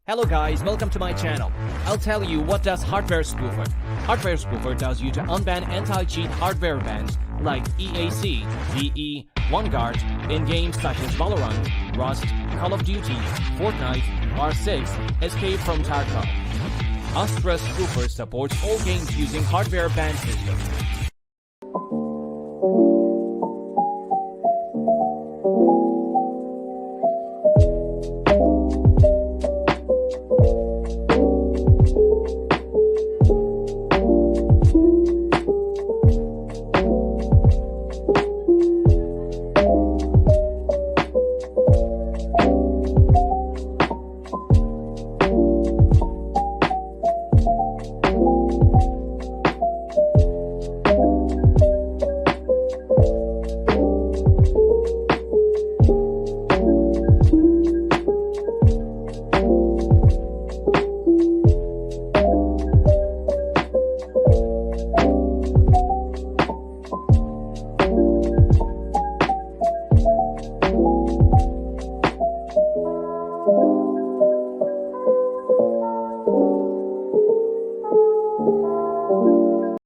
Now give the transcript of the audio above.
Hello guys, welcome to my channel. I'll tell you what does Hardware Spoofer. Hardware Spoofer does you to unban anti-cheat hardware bans like EAC, VE, OneGuard in games such as Valorant, Rust, Call of Duty, Fortnite, R6, Escape from Tarkov. Astra Spoofer supports all games using hardware ban system,